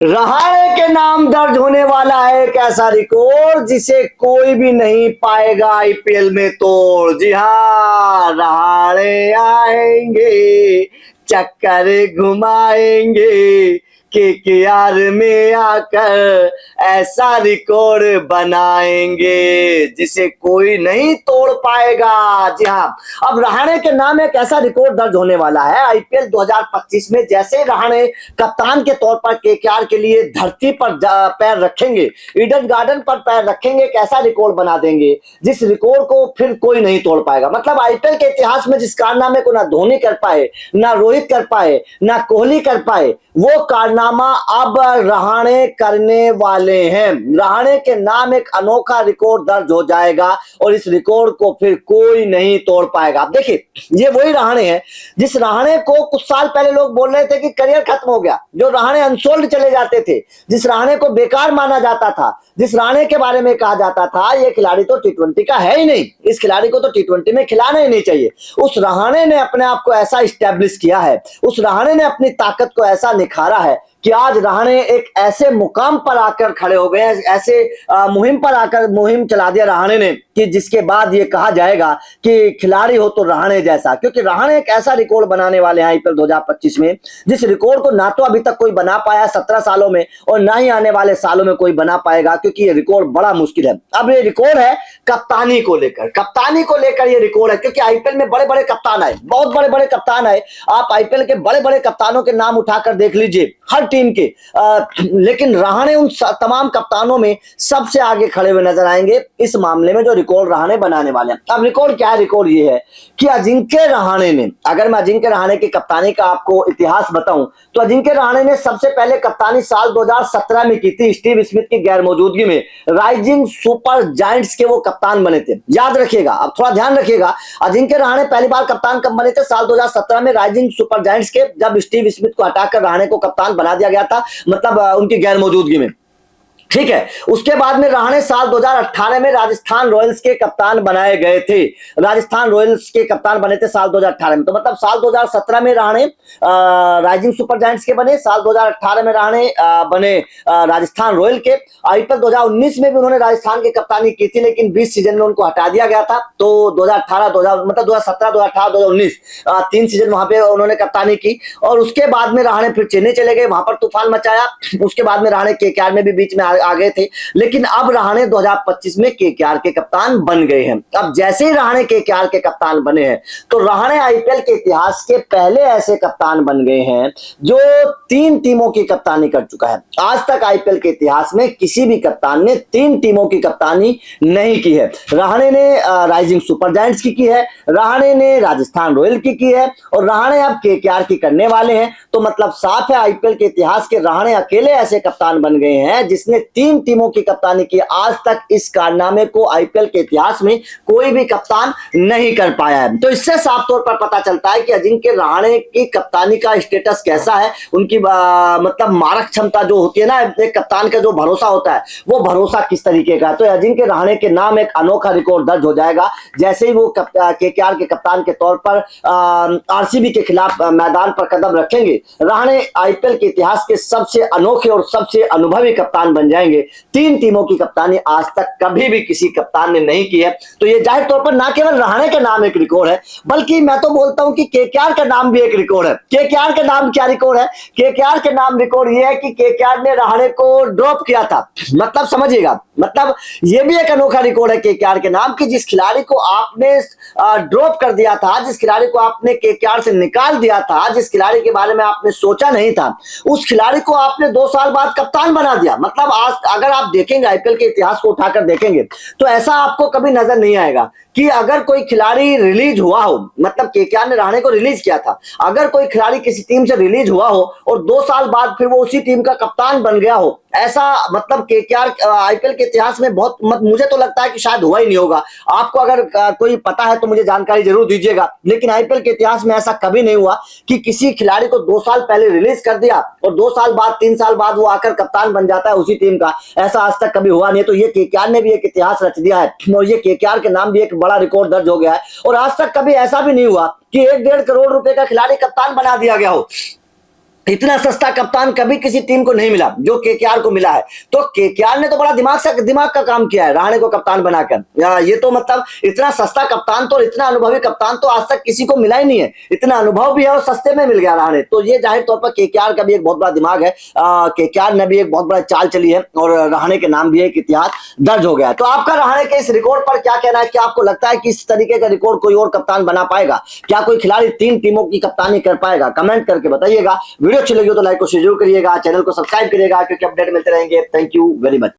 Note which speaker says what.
Speaker 1: रहाणे के नाम दर्ज होने वाला है एक ऐसा रिकॉर्ड जिसे कोई भी नहीं पाएगा आईपीएल में तोड़। जी हाँ, रहाणे आएंगे, चक्कर घुमाएंगे, केकेआर में आकर ऐसा रिकॉर्ड बनाएंगे जिसे कोई नहीं तोड़ पाएगा। जी हाँ, अब रहाणे के नाम एक ऐसा रिकॉर्ड दर्ज होने वाला है आईपीएल 2025 में। जैसे रहाणे कप्तान के तौर पर केकेआर के लिए धरती पर पैर रखेंगे, ईडन गार्डन पर पैर रखेंगे, एक ऐसा रिकॉर्ड बना देंगे जिस रिकॉर्ड को फिर कोई नहीं तोड़ पाएगा। मतलब आईपीएल के इतिहास में जिस कारनामे को ना धोनी कर पाए, ना रोहित कर पाए, ना कोहली कर पाए, वो कारनामा अब रहाणे करने वाले हैं। रहाणे के नाम एक अनोखा रिकॉर्ड दर्ज हो जाएगा और इस रिकॉर्ड को फिर कोई नहीं तोड़ पाएगा। आप देखिए, ये वही रहाणे है जिस रहाणे को कुछ साल पहले लोग बोल रहे थे कि करियर खत्म हो गया, जो रहाणे अनसोल्ड चले जाते थे, जिस रहाणे को बेकार माना जाता था, जिस रहाणे के बारे में कहा जाता था ये खिलाड़ी तो टी20 का है ही नहीं, इस खिलाड़ी को तो टी20 में खिलाना ही नहीं चाहिए। उस रहाणे ने अपने आप को ऐसा स्टैब्लिश किया है, उस रहाणे ने अपनी ताकत को ऐसा निखारा है कि आज रहाणे एक ऐसे मुकाम पर आकर खड़े हो गए हैं, ऐसे मुहिम पर आकर मुहिम चला दिया रहाणे ने कि जिसके बाद ये कहा जाएगा कि खिलाड़ी हो तो रहाणे जैसा। क्योंकि रहाणे एक ऐसा रिकॉर्ड बनाने वाले हैं आईपीएल 2025 में जिस रिकॉर्ड को ना तो अभी तक कोई बना पाया 17 सालों में और ना ही आने वाले सालों में कोई बना पाएगा, क्योंकि ये रिकॉर्ड बड़ा मुश्किल है। अब ये रिकॉर्ड है कप्तानी को लेकर ये रिकॉर्ड है, क्योंकि आईपीएल में बड़े बड़े कप्तान आए, बहुत बड़े बड़े कप्तान आए। आप आईपीएल के बड़े बड़े कप्तानों के नाम उठाकर देख लीजिए हर टीम के, लेकिन रहाणे उन तमाम कप्तानों में सबसे आगे खड़े हुए नजर आएंगे इस मामले में जो रिकॉर्ड रहाणे बनाने वाले हैं। अब रिकॉर्ड क्या है? रिकॉर्ड ये है कि अजिंक्य रहाणे ने, अगर मैं अजिंक्य रहाणे की कप्तानी का आपको इतिहास बताऊं तो अजिंक्य रहाणे ने सबसे पहले कप्तानी साल 2017 में की थी, स्टीव स्मिथ की गैर मौजूदगी में। राइजिंग सुपर जायंट्स के वो कप्तान बने थे। याद रखिएगा, अब थोड़ा ध्यान रखिएगा, अजिंक्य रहाणे पहली बार कप्तान कब बने थे? साल 2017 में राइजिंग सुपर जायंट्स के, जब स्टीव स्मिथ को हटाकर रहाणे को कप्तान बना दिया गया था, मतलब उनकी गैर मौजूदगी में। ठीक है, उसके बाद में रहाणे साल 2018 में राजस्थान रॉयल्स के कप्तान बनाए गए थे। राजस्थान रॉयल्स के कप्तान बने थे साल 2018 में। तो मतलब साल 2017 में रहाणे राइजिंग सुपर जायंट्स के बने, साल 2018 में रहाणे बने राजस्थान रॉयल के। आईपीएल 2019 में भी उन्होंने राजस्थान की कप्तानी की थी, लेकिन 20 सीजन में उनको हटा दिया गया था। तो 2018 मतलब 2017, 2018, 2019 3 सीजन वहां पे उन्होंने कप्तानी की। और उसके बाद में रहाणे फिर चेन्नई चले गए, वहां पर तूफान मचाया। उसके बाद में रहाणे केकेआर में भी बीच में आ गए थे, लेकिन अब रहाणे 2025 में केकेआर के कप्तान बन गए हैं। अब जैसे ही रहाणे केकेआर के कप्तान बने हैं तो रहाणे आईपीएल के इतिहास के पहले ऐसे कप्तान बन गए हैं जो 3 टीमों की कप्तानी कर चुका है। आज तक आईपीएल के इतिहास में किसी भी कप्तान ने 3 टीमों की कप्तानी नहीं की है। रहाणे ने राइजिंग सुपर जायंट्स की है, रहाणे ने राजस्थान रॉयल की है, और रहाणे अब केकेआर की करने वाले हैं। तो मतलब साफ है, आईपीएल के इतिहास के रहाणे अकेले ऐसे कप्तान बन गए हैं जिसने 3 टीमों की कप्तानी की। आज तक इस कारनामे को आईपीएल के इतिहास में कोई भी कप्तान नहीं कर पाया है। तो इससे साफ तौर पर पता चलता है कि अजिंक्य रहाणे की कप्तानी का स्टेटस कैसा है, उनकी मतलब मारक क्षमता जो होती है ना, एक कप्तान का जो भरोसा होता है वो भरोसा किस तरीके का। तो अजिंक्य रहाणे के नाम एक अनोखा रिकॉर्ड दर्ज हो जाएगा जैसे ही वो केकेआर के कप्तान के तौर पर आरसीबी के खिलाफ मैदान पर कदम रखेंगे। रहाणे आईपीएल के इतिहास के सबसे अनोखे और सबसे अनुभवी कप्तान बन जाएंगे। 3 टीमों की कप्तानी आज तक कभी भी किसी कप्तान ने नहीं की है। तो ये जाहिर तौर पर ना केवल रहाणे के नाम एक रिकॉर्ड है, बल्कि मैं तो बोलता हूं कि केकेआर का नाम भी एक रिकॉर्ड है। केकेआर के नाम क्या रिकॉर्ड है? केकेआर के नाम रिकॉर्ड ये है कि केकेआर ने रहाणे को ड्रॉप किया था। मतलब समझिएगा, मतलब ये भी एक अनोखा रिकॉर्ड है केकेआर के नाम कि जिस खिलाड़ी को आपने ड्रॉप कर दिया था, जिस खिलाड़ी को आपने केकेआर से निकाल दिया था, जिस खिलाड़ी के बारे में आपने सोचा नहीं था, उस खिलाड़ी को आपने 2 साल बाद कप्तान बना दिया। मतलब आज अगर आप देखेंगे आईपीएल के इतिहास को उठाकर देखेंगे तो ऐसा आपको कभी नजर नहीं आएगा कि अगर कोई खिलाड़ी रिलीज हुआ हो, मतलब केकेआर ने रहाणे को रिलीज किया था, अगर कोई खिलाड़ी किसी टीम से रिलीज हुआ हो और 2 साल बाद फिर वो उसी टीम का कप्तान बन गया हो, ऐसा मतलब केकेआर आईपीएल के इतिहास में बहुत मुझे तो लगता है कि शायद हुआ ही नहीं होगा। आपको अगर कोई पता है तो मुझे जानकारी जरूर दीजिएगा, लेकिन आईपीएल के इतिहास में ऐसा कभी नहीं हुआ कि किसी खिलाड़ी को 2 साल पहले रिलीज कर दिया और 2 साल बाद 3 साल बाद वो आकर कप्तान बन जाता है उसी टीम का। ऐसा आज तक कभी हुआ नहीं। तो ये केकेआर ने भी एक इतिहास रच दिया है और ये केकेआर के नाम भी एक बड़ा रिकॉर्ड दर्ज हो गया है। और आज तक कभी ऐसा भी नहीं हुआ कि 1-1.5 करोड़ रुपए का खिलाड़ी कप्तान बना दिया गया हो। इतना सस्ता कप्तान कभी किसी टीम को नहीं मिला जो केकेआर को मिला है। तो केकेआर ने तो बड़ा दिमाग का काम किया है रहाणे को कप्तान बनाकर। ये तो मतलब इतना सस्ता कप्तान तो, इतना अनुभवी कप्तान तो आज तक किसी को मिला ही नहीं है। इतना अनुभव भी है और सस्ते में मिल गया रहाणे, तो ये जाहिर तौर पर केकेआर का भी एक बहुत बड़ा दिमाग है। केकेआर ने भी एक बहुत बड़ा चाल चली है और रहाणे के नाम भी एक इतिहास दर्ज हो गया। तो आपका रहाणे के इस रिकॉर्ड पर क्या कहना है? क्या आपको लगता है कि इस तरीके का रिकॉर्ड कोई और कप्तान बना पाएगा? क्या कोई खिलाड़ी 3 टीमों की कप्तानी कर पाएगा? कमेंट करके बताइएगा। वीडियो अच्छी लगी हो तो लाइक को जरूर करिएगा, चैनल को सब्सक्राइब करिएगा क्योंकि अपडेट मिलते रहेंगे। Thank you very much.